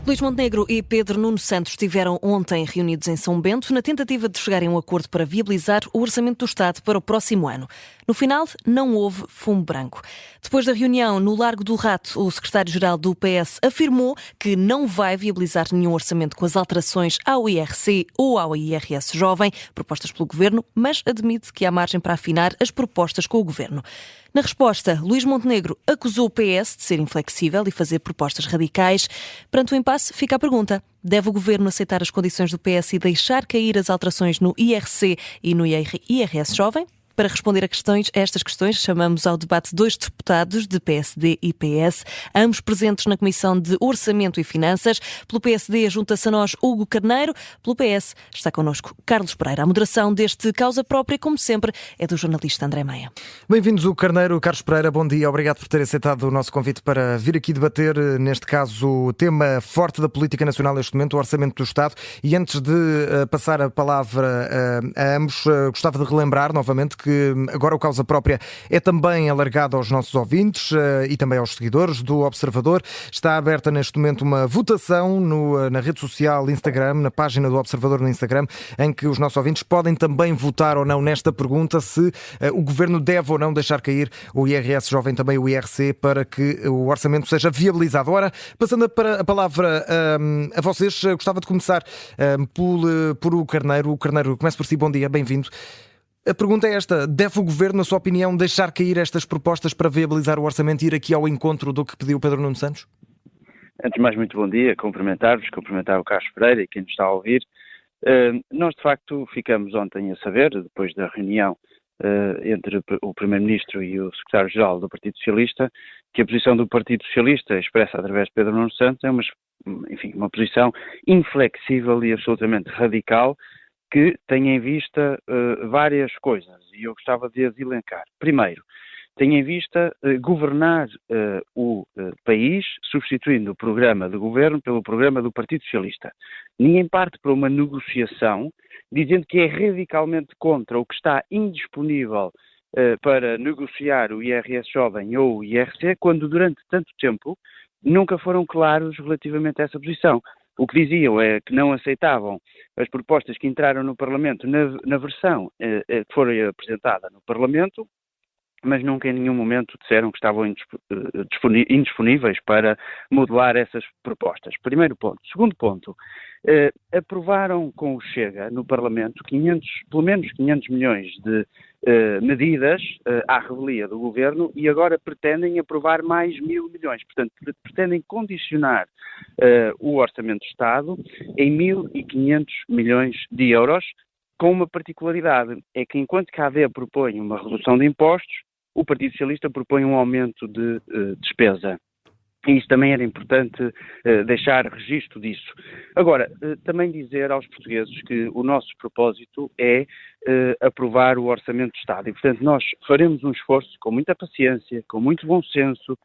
Luís Montenegro e Pedro Nuno Santos estiveram ontem reunidos em São Bento na tentativa de chegarem a um acordo para viabilizar o Orçamento do Estado para o próximo ano. No final, não houve fumo branco. Depois da reunião no Largo do Rato, o secretário-geral do PS afirmou que não vai viabilizar nenhum orçamento com as alterações ao IRC ou ao IRS jovem propostas pelo Governo, mas admite que há margem para afinar as propostas com o Governo. Na resposta, Luís Montenegro acusou o PS de ser inflexível e fazer propostas radicais. Perante o impasse, fica a pergunta: deve o Governo aceitar as condições do PS e deixar cair as alterações no IRC e no IRS jovem? Para responder a estas questões, chamamos ao debate dois deputados de PSD e PS, ambos presentes na Comissão de Orçamento e Finanças. Pelo PSD, junta-se a nós Hugo Carneiro. Pelo PS, está connosco Carlos Pereira. A moderação deste Causa Própria, como sempre, é do jornalista André Meia. Bem-vindos, Hugo Carneiro. Carlos Pereira, bom dia. Obrigado por ter aceitado o nosso convite para vir aqui debater, neste caso, o tema forte da política nacional neste momento, o Orçamento do Estado. E antes de passar a palavra a ambos, gostava de relembrar novamente que agora o Causa Própria é também alargado aos nossos ouvintes e também aos seguidores do Observador. Está aberta neste momento uma votação na rede social Instagram, na página do Observador no Instagram, em que os nossos ouvintes podem também votar ou não nesta pergunta se o Governo deve ou não deixar cair o IRS jovem, também o IRC, para que o orçamento seja viabilizado. Ora, passando a palavra a vocês, gostava de começar por o Carneiro. O Carneiro, começo por si, bom dia, bem-vindo. A pergunta é esta: deve o Governo, na sua opinião, deixar cair estas propostas para viabilizar o orçamento e ir aqui ao encontro do que pediu Pedro Nuno Santos? Antes de mais, muito bom dia, cumprimentar o Carlos Pereira e quem nos está a ouvir. Nós, de facto, ficamos ontem a saber, depois da reunião entre o Primeiro-Ministro e o Secretário-Geral do Partido Socialista, que a posição do Partido Socialista, expressa através de Pedro Nuno Santos, é uma posição inflexível e absolutamente radical, que tem em vista várias coisas, e eu gostava de as elencar. Primeiro, tem em vista governar o país, substituindo o programa de governo pelo programa do Partido Socialista. Ninguém parte para uma negociação dizendo que é radicalmente contra o que está indisponível para negociar o IRS jovem ou o IRC, quando durante tanto tempo nunca foram claros relativamente a essa posição. O que diziam é que não aceitavam as propostas que entraram no Parlamento na versão que foi apresentada no Parlamento, mas nunca em nenhum momento disseram que estavam indisponíveis para modelar essas propostas. Primeiro ponto. Segundo ponto, aprovaram com o Chega no Parlamento pelo menos 500 milhões de medidas à revelia do Governo e agora pretendem aprovar mais 1.000 milhões. Portanto, pretendem condicionar o Orçamento do Estado em 1.500 milhões de euros, com uma particularidade, é que enquanto que a AD propõe uma redução de impostos, o Partido Socialista propõe um aumento de despesa. E isso também era importante deixar registro disso. Agora, também dizer aos portugueses que o nosso propósito é aprovar o Orçamento do Estado. E, portanto, nós faremos um esforço com muita paciência, com muito bom senso,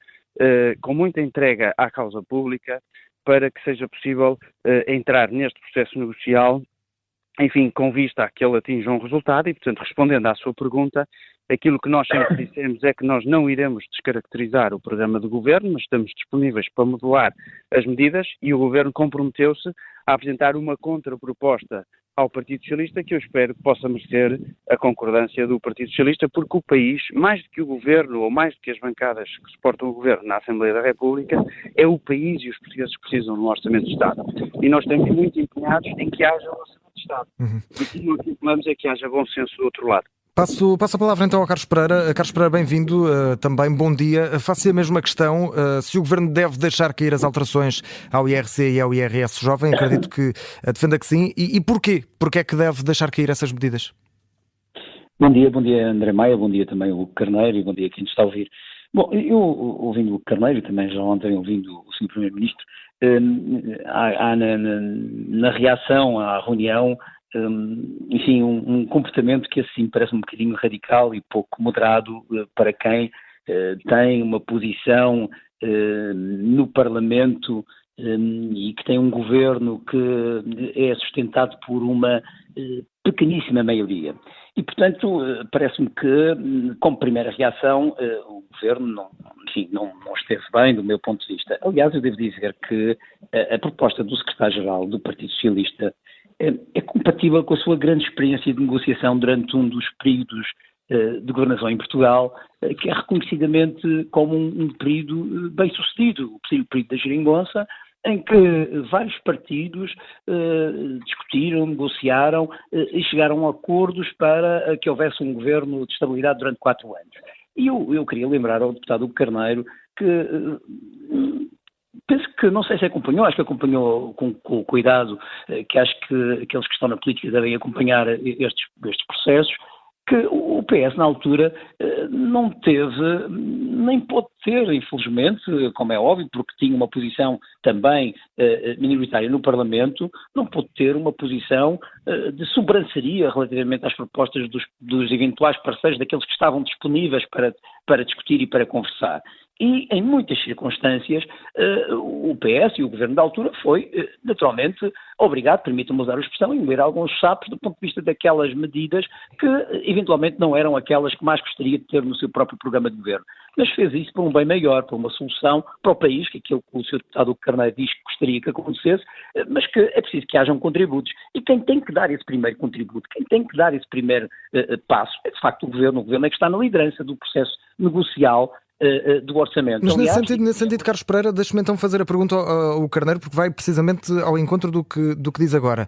com muita entrega à causa pública, para que seja possível entrar neste processo negocial, enfim, com vista a que ele atinja um resultado e, portanto, respondendo à sua pergunta, aquilo que nós sempre dissemos é que nós não iremos descaracterizar o programa de governo, mas estamos disponíveis para modular as medidas e o governo comprometeu-se a apresentar uma contraproposta ao Partido Socialista que eu espero que possa merecer a concordância do Partido Socialista, porque o país, mais do que o governo ou mais do que as bancadas que suportam o governo na Assembleia da República, é o país e os portugueses que precisam de um orçamento de Estado. E nós estamos muito empenhados em que haja um orçamento de Estado. E aquilo que impomos é que haja bom senso do outro lado. Passo a palavra então ao Carlos Pereira. Carlos Pereira, bem-vindo também, bom dia. Faço a mesma questão, se o Governo deve deixar cair as alterações ao IRC e ao IRS jovem, acredito que defenda que sim, e porquê? Porquê é que deve deixar cair essas medidas? Bom dia André Maia, bom dia também o Carneiro e bom dia a quem nos está a ouvir. Bom, eu ouvindo o Carneiro e também já ontem ouvindo o Sr. Primeiro-Ministro, há na reação à reunião, enfim, um comportamento que assim parece um bocadinho radical e pouco moderado para quem tem uma posição no Parlamento e que tem um governo que é sustentado por uma pequeníssima maioria. E, portanto, parece-me que, como primeira reação, o governo não enfim, não esteve bem do meu ponto de vista. Aliás, eu devo dizer que a proposta do secretário-geral do Partido Socialista é compatível com a sua grande experiência de negociação durante um dos períodos de governação em Portugal, que é reconhecidamente como um período bem-sucedido, o período da geringonça, em que vários partidos discutiram, negociaram e chegaram a acordos para que houvesse um governo de estabilidade durante 4 anos. E eu queria lembrar ao deputado Hugo Carneiro que penso que, não sei se acompanhou, acho que acompanhou com cuidado, que acho que aqueles que estão na política devem acompanhar estes processos, que o PS, na altura, não teve, nem pôde ter, infelizmente, como é óbvio, porque tinha uma posição também minoritária no Parlamento, não pôde ter uma posição de sobranceria relativamente às propostas dos eventuais parceiros, daqueles que estavam disponíveis para discutir e para conversar. E, em muitas circunstâncias, o PS e o governo da altura foi, naturalmente, obrigado, permitam-me usar a expressão, a engolir alguns sapos do ponto de vista daquelas medidas que, eventualmente, não eram aquelas que mais gostaria de ter no seu próprio programa de governo. Mas fez isso por um bem maior, por uma solução para o país, que é aquilo que o Sr. Deputado Carneiro diz que gostaria que acontecesse, mas que é preciso que hajam contributos. E quem tem que dar esse primeiro contributo, quem tem que dar esse primeiro passo, é de facto o governo. O governo é que está na liderança do processo negocial do orçamento. Mas nesse sentido, Carlos Pereira, deixe-me então fazer a pergunta ao Carneiro, porque vai precisamente ao encontro do que diz agora.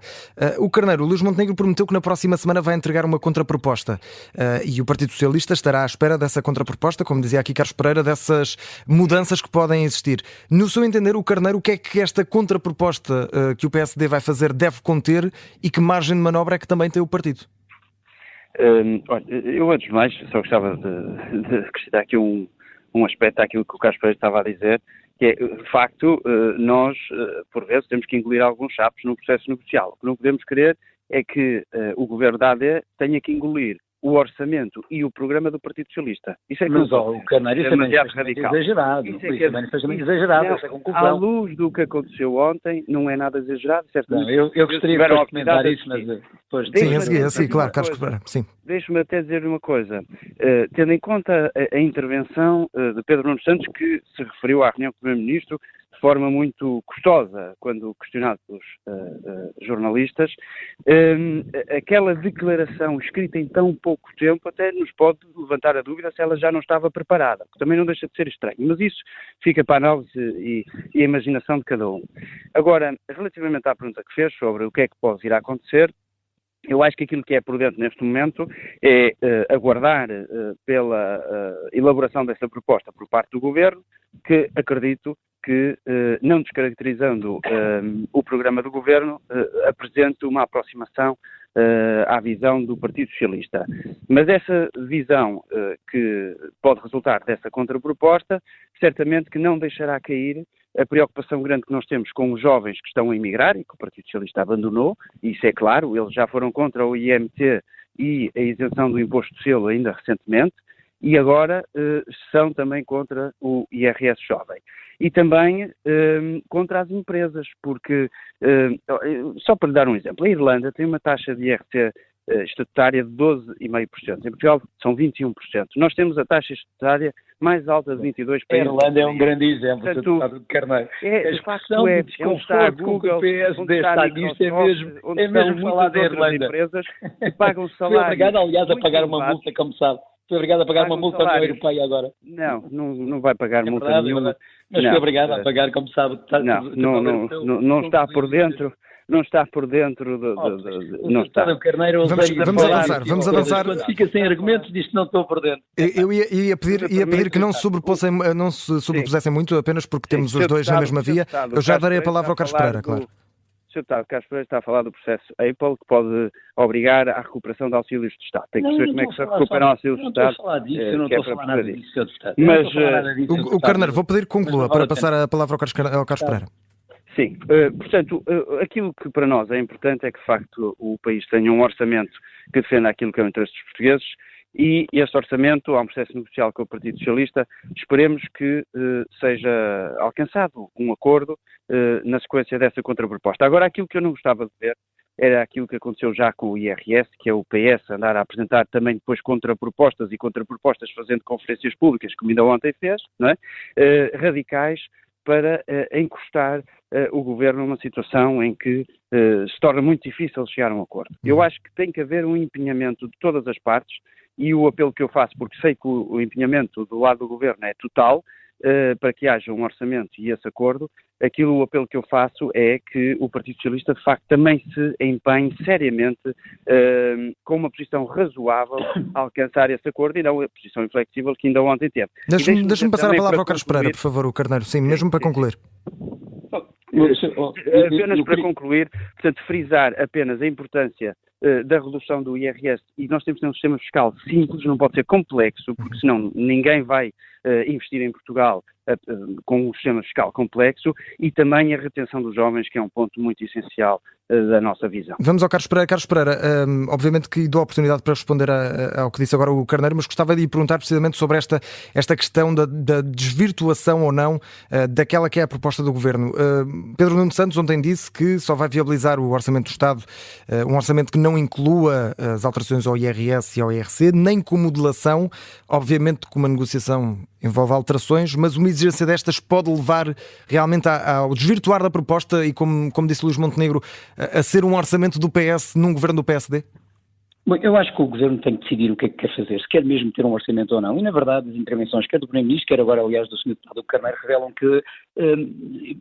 O Carneiro, o Luís Montenegro, prometeu que na próxima semana vai entregar uma contraproposta e o Partido Socialista estará à espera dessa contraproposta, como dizia aqui Carlos Pereira, dessas mudanças que podem existir. No seu entender, o Carneiro, o que é que esta contraproposta que o PSD vai fazer deve conter e que margem de manobra é que também tem o partido? Olha, eu antes de mais só gostava de acrescentar aqui um aspecto àquilo que o Carlos Pereira estava a dizer, que é, de facto, nós, por vezes, temos que engolir alguns sapos no processo negocial. O que não podemos querer é que o governo da AD tenha que engolir o orçamento e o programa do Partido Socialista. Isso é que mas o Carneiro é demasiado radical. Exagerado. Isso é exagerado. Essa conclusão. À luz do que aconteceu ontem, não é nada exagerado, certo? Não, eu gostaria de comentar isso, mas depois... Sim, a seguir, claro, Carlos Pereira, sim. Deixe-me até dizer uma coisa. Tendo em conta a intervenção de Pedro Nuno Santos, que se referiu à reunião com o Primeiro-Ministro de forma muito custosa, quando questionado pelos jornalistas, aquela declaração escrita em tão pouco tempo até nos pode levantar a dúvida se ela já não estava preparada, porque também não deixa de ser estranho, mas isso fica para a análise e a imaginação de cada um. Agora, relativamente à pergunta que fez sobre o que é que pode vir a acontecer, eu acho que aquilo que é prudente neste momento é aguardar pela elaboração dessa proposta por parte do Governo, que acredito que, não descaracterizando o programa do Governo, apresente uma aproximação à visão do Partido Socialista. Mas essa visão que pode resultar dessa contraproposta, certamente que não deixará cair a preocupação grande que nós temos com os jovens que estão a emigrar e que o Partido Socialista abandonou, e isso é claro, eles já foram contra o IMT e a isenção do imposto de selo ainda recentemente, e agora são também contra o IRS jovem. E também contra as empresas, porque, só para lhe dar um exemplo, a Irlanda tem uma taxa de IRC estatutária de 12,5%. Em Portugal são 21%. Nós temos a taxa estatutária mais alta de 22 países. A Irlanda é um grande exemplo, portanto, de Carneiro. A expressão de desconforto com que o PSD está nisto é mesmo falar da Irlanda. Empresas que pagam salários. Foi obrigado, aliás, a pagar uma multa, como sabe. Foi obrigado a pagar uma multa à União Europeia agora. Não vai pagar multa nenhuma. Mas foi obrigado a pagar, como sabe. Não está por dentro. Não está por dentro não está. Vamos avançar. Quando fica sem argumentos, diz que não estou por dentro. Eu ia pedir que não se sobrepusessem muito, apenas porque temos os dois na mesma via. Eu já darei a palavra ao Carlos Pereira, claro. O Sr. Deputado Carlos Pereira está a falar do processo Apple, que pode obrigar à recuperação de auxílios de Estado. Tem que perceber como é que se recuperam auxílios de Estado. Eu não estou a falar nada disso, Sr. Deputado. Mas o Carneiro, vou pedir que conclua para passar a palavra ao Carlos Pereira. Sim, portanto, aquilo que para nós é importante é que, de facto, o país tenha um orçamento que defenda aquilo que é o interesse dos portugueses e este orçamento, há um processo negocial com o Partido Socialista, esperemos que seja alcançado um acordo na sequência dessa contraproposta. Agora, aquilo que eu não gostava de ver, era aquilo que aconteceu já com o IRS, que é o PS andar a apresentar também depois contrapropostas fazendo conferências públicas, como ainda ontem fez, não é? Radicais, para encostar o Governo numa situação em que se torna muito difícil chegar a um acordo. Eu acho que tem que haver um empenhamento de todas as partes, e o apelo que eu faço, porque sei que o empenhamento do lado do Governo é total, para que haja um orçamento e esse acordo, o apelo que eu faço é que o Partido Socialista, de facto, também se empenhe seriamente, com uma posição razoável, a alcançar esse acordo, e não a posição inflexível que ainda ontem teve. Deixa-me passar a palavra ao Carlos Pereira, por favor, o Carneiro. Sim, mesmo para concluir. Apenas para concluir, portanto, frisar apenas a importância da redução do IRS, e nós temos que ter um sistema fiscal simples, não pode ser complexo, porque senão ninguém vai investir em Portugal com um sistema fiscal complexo, e também a retenção dos jovens, que é um ponto muito essencial da nossa visão. Vamos ao Carlos Pereira. Carlos Pereira, obviamente que dou a oportunidade para responder ao que disse agora o Carneiro, mas gostava de lhe perguntar precisamente sobre esta questão da desvirtuação ou não daquela que é a proposta do Governo. Pedro Nuno Santos ontem disse que só vai viabilizar o Orçamento do Estado, um orçamento que não inclua as alterações ao IRS e ao IRC, nem com modelação, obviamente que uma negociação envolve alterações, mas uma exigência destas pode levar realmente ao desvirtuar da proposta e, como disse Luís Montenegro, a ser um orçamento do PS num governo do PSD? Bom, eu acho que o Governo tem que decidir o que é que quer fazer, se quer mesmo ter um orçamento ou não. E, na verdade, as intervenções, quer do Primeiro-Ministro, quer agora, aliás, do Sr. Deputado Carneiro, revelam que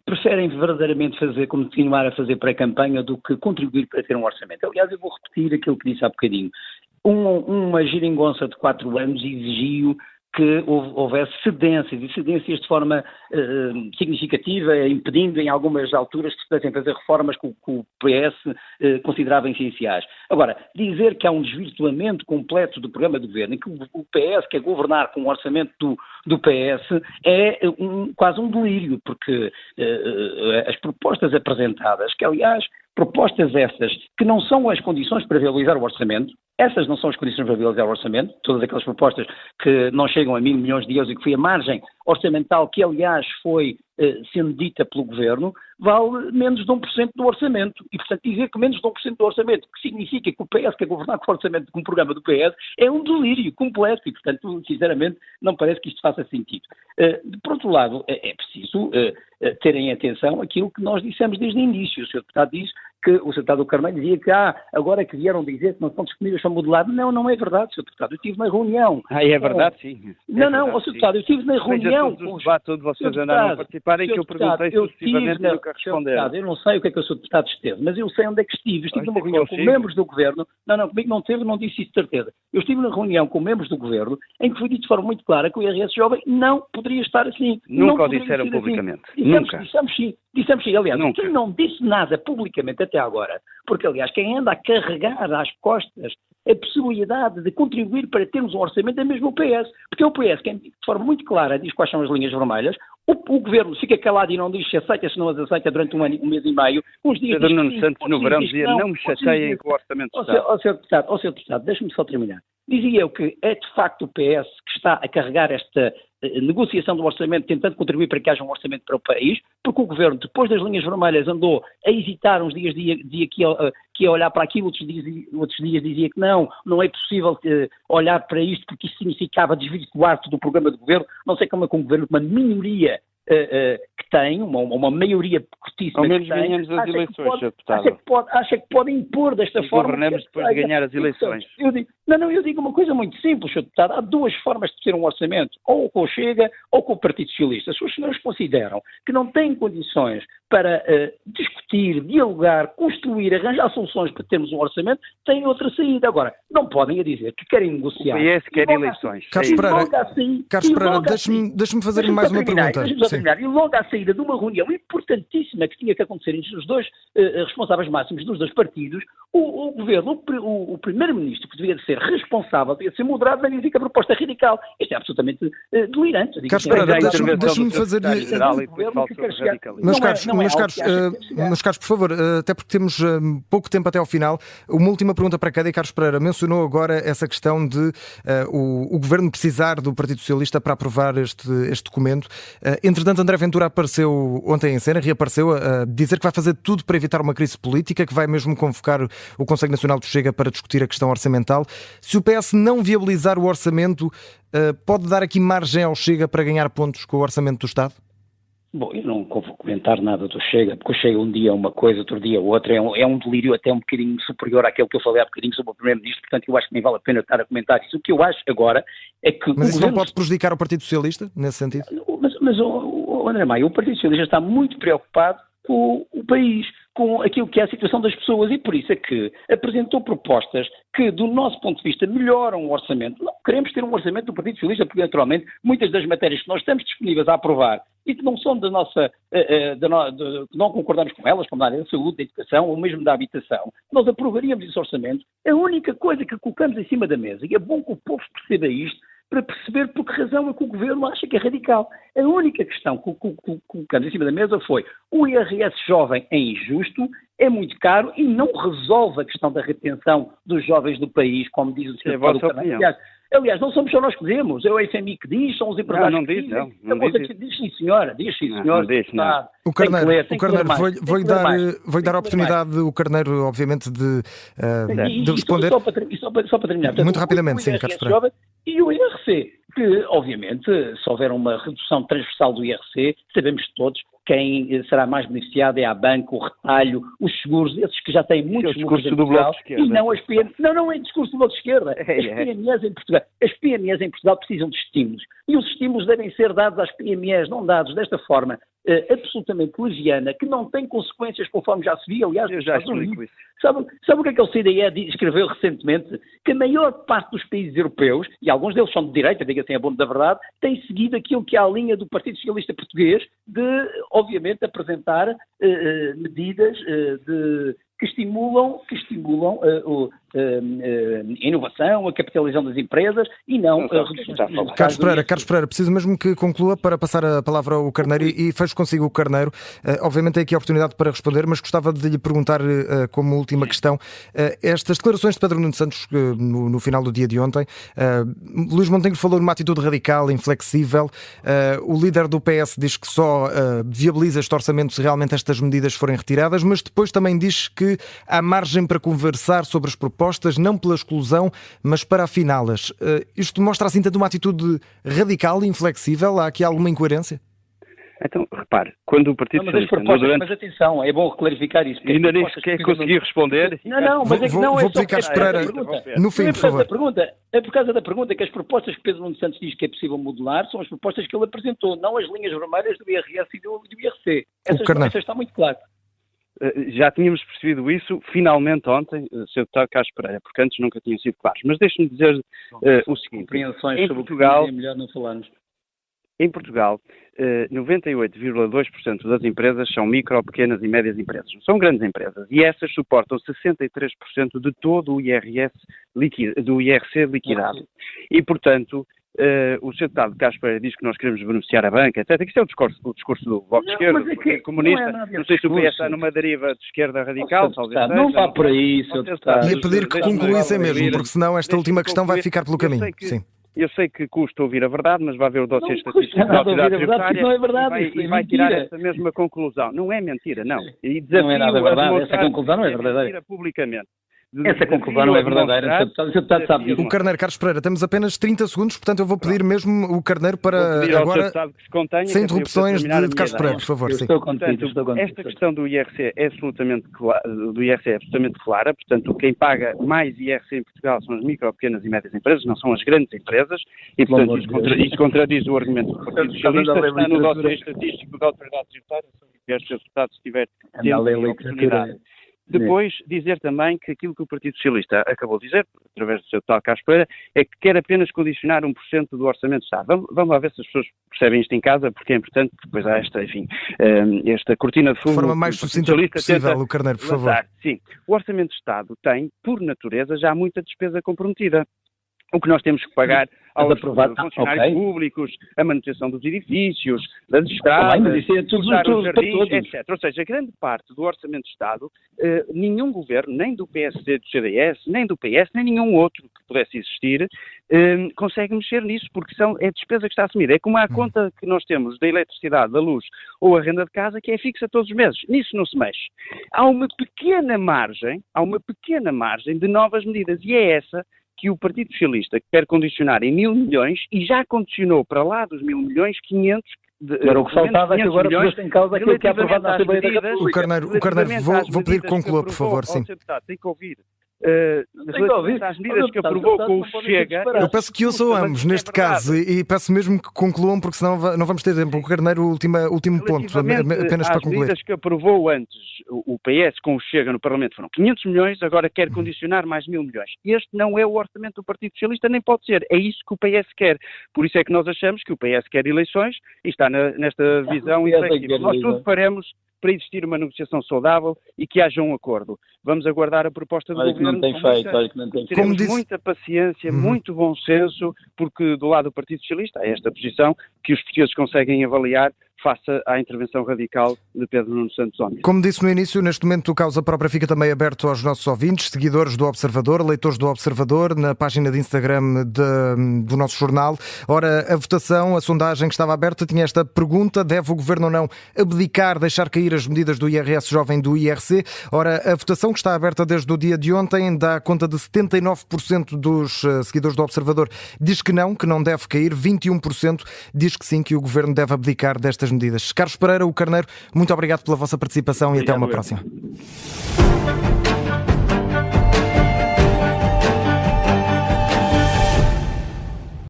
preferem verdadeiramente continuar a fazer pré-campanha do que contribuir para ter um orçamento. Aliás, eu vou repetir aquilo que disse há bocadinho. Uma geringonça de 4 anos exigiu que houvesse cedências de forma significativa, impedindo em algumas alturas que se pudessem fazer reformas que o PS considerava essenciais. Agora, dizer que há um desvirtuamento completo do programa de governo, e que o PS quer governar com o orçamento do PS, é quase um delírio, porque as propostas apresentadas, que aliás, propostas essas que não são as condições para viabilizar o orçamento, essas não são as condições para viabilizar o orçamento, todas aquelas propostas que não chegam a 1.000 milhões de euros e que foi a margem orçamental que, aliás, foi sendo dita pelo Governo, vale menos de 1% do orçamento. E, portanto, dizer que menos de 1% do orçamento, que significa que o PS quer governar com o orçamento, com o programa do PS, é um delírio completo e, portanto, sinceramente, não parece que isto faça sentido. Por outro lado, é preciso terem atenção àquilo que nós dissemos desde o início. O Sr. Deputado diz que o Sr. Deputado do Carneiro dizia que agora que vieram dizer que não estão disponíveis para modelar. Não é verdade, Sr. Deputado. Eu estive na reunião. É verdade, sim. Não, Sr. Deputado, eu estive na reunião. Todos os debates onde vocês andaram a participar em que eu perguntei sucessivamente e nunca responderam. Eu não sei o que é que o Sr. Deputado esteve, mas eu sei onde é que estive. Eu estive numa reunião com membros do Governo. Não, comigo não teve, não disse isso de certeza. Eu estive na reunião com membros do Governo em que foi dito de forma muito clara que o IRS jovem não poderia estar assim. Nunca o disseram publicamente. Dissemos sim. Aliás, Nunca. quem não disse nada publicamente até agora, porque aliás quem anda a carregar às costas a possibilidade de contribuir para termos um orçamento é mesmo o PS, porque o PS, quem de forma muito clara diz quais são as linhas vermelhas, o Governo fica calado e não diz se aceita, se não as aceita durante um mês e meio, uns dias Pedro Nuno Santos no verão dizia não me chateiem com o orçamento do Estado. Ó Sr. Deputado, deixe-me só terminar. Dizia eu que é de facto o PS que está a carregar esta negociação do orçamento, tentando contribuir para que haja um orçamento para o país, porque o Governo, depois das linhas vermelhas, andou a hesitar uns dias que ia olhar para aquilo, outros dias dizia que não é possível olhar para isto porque isso significava desvirtuar-se do programa de Governo. Não sei como é que um Governo, com uma minoria que tem, uma maioria curtíssima ao menos que tem, ganhamos as eleições, Sr. Deputado. Acha que pode impor desta forma. Governamos depois de ganhar as eleições. Eu digo uma coisa muito simples, Sr. Deputado. Há duas formas de ter um orçamento, ou com o Chega ou com o Partido Socialista. Se os senhores consideram que não têm condições para discutir, dialogar, construir, arranjar soluções para termos um orçamento, têm outra saída. Agora, não podem dizer que querem negociar. O PS quer eleições. Carlos Pereira, deixa-me fazer mais uma pergunta. E logo à saída de uma reunião importantíssima que tinha que acontecer entre os dois responsáveis máximos dos dois partidos, o Governo, o Primeiro-Ministro, que devia ser responsável, devia ser moderado, vai dizer que a proposta é radical. Isto é absolutamente delirante. Carlos Pereira, deixa-me fazer... Meus caros, por favor, até porque temos pouco tempo até ao final, uma última pergunta para cada. E Carlos Pereira mencionou agora essa questão de o Governo precisar do Partido Socialista para aprovar este documento. Entre Entretanto, André Ventura apareceu ontem em cena, reapareceu a dizer que vai fazer tudo para evitar uma crise política, que vai mesmo convocar o Conselho Nacional do Chega para discutir a questão orçamental. Se o PS não viabilizar o orçamento, pode dar aqui margem ao Chega para ganhar pontos com o orçamento do Estado? Bom, eu não vou comentar nada do Chega, porque o Chega um dia é uma coisa, outro dia outra, é um delírio até um bocadinho superior àquele que eu falei há bocadinho sobre o Primeiro-Ministro, portanto eu acho que nem vale a pena estar a comentar isso. O que eu acho agora é que... Mas isso não pode prejudicar o Partido Socialista, nesse sentido? Mas André Maia, o Partido Socialista está muito preocupado com o país, com aquilo que é a situação das pessoas, e por isso é que apresentou propostas que, do nosso ponto de vista, melhoram o orçamento. Não queremos ter um orçamento do Partido Socialista, porque, naturalmente, muitas das matérias que nós estamos disponíveis a aprovar e que não são da nossa, que não concordamos com elas, como na área da saúde, da educação ou mesmo da habitação, nós aprovaríamos esse orçamento. A única coisa que colocamos em cima da mesa, e é bom que o povo perceba isto, para perceber por que razão é que o Governo acha que é radical. A única questão que colocamos em cima da mesa foi: o IRS jovem é injusto, é muito caro e não resolve a questão da retenção dos jovens do país, como diz o Sr. Paulo Carneiro. Aliás, não somos só nós que dizemos, é o FMI que diz, são os empresários que dizem. Não diz sim, senhora, diz sim, senhora. O Carneiro, vou-lhe dar a oportunidade, o Carneiro, obviamente, de responder. Só para terminar. Portanto, muito rapidamente, sim, Carlos Pereira. E o IRC, que, obviamente, se houver uma redução transversal do IRC, sabemos todos quem será mais beneficiado é a banca, o retalho, os seguros, esses que já têm muitos lucros em Portugal, e não as PMEs. Não é discurso do Bloco de Esquerda. As PMEs em Portugal. As PMEs em Portugal precisam de estímulos. E os estímulos devem ser dados às PMEs, não dados desta forma absolutamente leviana, que não tem consequências, conforme já se viu, aliás, eu já explico isso. Sabe o que é o CDE escreveu recentemente? Que a maior parte dos países europeus, e alguns deles são de direita, diga assim a bom da verdade, têm seguido aquilo que é a linha do Partido Socialista Português de, obviamente, apresentar medidas que estimulam a inovação, a capitalização das empresas e não a redução. Carlos Pereira, preciso mesmo que conclua para passar a palavra ao Carneiro e fecho consigo o Carneiro. Obviamente tem aqui a oportunidade para responder, mas gostava de lhe perguntar como última questão, estas declarações de Pedro Nuno Santos no final do dia de ontem, Luís Montenegro falou numa atitude radical, inflexível, o líder do PS diz que só viabiliza este orçamento se realmente estas medidas forem retiradas, mas depois também diz que há margem para conversar sobre as propostas, não pela exclusão, mas para afiná-las. Isto mostra assim tanto uma atitude radical e inflexível? Há aqui alguma incoerência? Então, repare, quando o Partido Socialista... Mas atenção, é bom clarificar isso. Ainda nem sequer consegui responder. Não, mas é que não é vou pedir Carlos Pereira no fim, por favor. É por causa da pergunta que as propostas que Pedro Nuno Santos diz que é possível modular são as propostas que ele apresentou, não as linhas vermelhas do IRS e do IRC. Essas está muito claro. Já tínhamos percebido isso, finalmente ontem, Sr. Deputado Carlos Pereira, porque antes nunca tinham sido claros. Mas deixe-me dizer o seguinte. Compreensões sobre Portugal, é melhor não falarmos. Em Portugal, 98,2% das empresas são micro, pequenas e médias empresas. São grandes empresas e essas suportam 63% de todo o IRC liquidado. E, portanto, o Sr. Deputado Carlos Pereira diz que nós queremos beneficiar a banca, etc. Isto é o discurso do Bloco de Esquerda, do Partido Comunista. Não sei se o PS está numa deriva de esquerda radical. Não vá por aí, Sr. Deputado. Ia pedir que concluíssem mesmo, porque senão esta última questão vai ficar pelo caminho. Sim. Eu sei que custa ouvir a verdade, mas vai ver o dossiê estatístico da Autoridade Tributária e vai tirar essa mesma conclusão. Não é mentira, não. E não é nada verdade, essa conclusão não é verdadeira. Publicamente. Essa conclusão não é verdadeira. O deputado sabe disso. O Carneiro, Carlos Pereira, temos apenas 30 segundos, portanto eu vou pedir mesmo o Carneiro para agora, sem interrupções de Carlos Pereira, por favor. Estou contigo. Esta questão do IRC é absolutamente clara, portanto quem paga mais IRC em Portugal são as micro, pequenas e médias empresas, não são as grandes empresas, e portanto isso contradiz o argumento do Partido Socialista, está no dossiê estatístico da Autoridade Tributária, se o deputado tiver tempo e oportunidade. Depois, dizer também que aquilo que o Partido Socialista acabou de dizer, através do seu deputado Carlos Pereira, é que quer apenas condicionar 1% do Orçamento do Estado. Vamos lá ver se as pessoas percebem isto em casa, porque é importante, depois há esta cortina de fumo. De forma mais sucinta possível, o Carneiro, por favor. Sim, o Orçamento do Estado tem, por natureza, já muita despesa comprometida. O que nós temos que pagar aos funcionários públicos, a manutenção dos edifícios, das estradas, os jardins, etc. Ou seja, grande parte do Orçamento de Estado, nenhum governo, nem do PSD, do CDS, nem do PS, nem nenhum outro que pudesse existir, consegue mexer nisso, porque é despesa que está assumida. É como a conta que nós temos da eletricidade, da luz ou a renda de casa, que é fixa todos os meses. Nisso não se mexe. Há uma pequena margem de novas medidas, e é essa que o Partido Socialista quer condicionar em 1.000 milhões e já condicionou para lá dos 1.000 milhões 500. Era o que faltava, que agora pôs em causa aquilo que é aprovado na Assembleia da República. O Carneiro, vou pedir que conclua, por favor, sim. Tem que ouvir. As medidas que aprovou com o Chega... Eu peço que ouçam ambos, neste caso, e peço mesmo que concluam, porque senão não vamos ter tempo. O Carneiro, último ponto, apenas para concluir. As medidas que aprovou antes o PS com o Chega no Parlamento foram 500 milhões, agora quer condicionar mais 1.000 milhões. Este não é o orçamento do Partido Socialista, nem pode ser. É isso que o PS quer. Por isso é que nós achamos que o PS quer eleições e está nesta visão inflexível. Nós tudo faremos para existir uma negociação saudável e que haja um acordo. Vamos aguardar a proposta do governo. Teremos muita paciência, muito bom senso, porque do lado do Partido Socialista há esta posição que os portugueses conseguem avaliar face à intervenção radical de Pedro Nuno Santos ontem. Como disse no início, neste momento o Causa Própria fica também aberto aos nossos ouvintes, seguidores do Observador, leitores do Observador, na página de Instagram do nosso jornal. Ora, a votação, a sondagem que estava aberta tinha esta pergunta: deve o Governo ou não abdicar, deixar cair as medidas do IRS jovem do IRC? Ora, a votação que está aberta desde o dia de ontem dá conta de 79% dos seguidores do Observador diz que não deve cair, 21% diz que sim, que o Governo deve abdicar destas medidas. Carlos Pereira, o Carneiro, muito obrigado pela vossa participação e até uma próxima.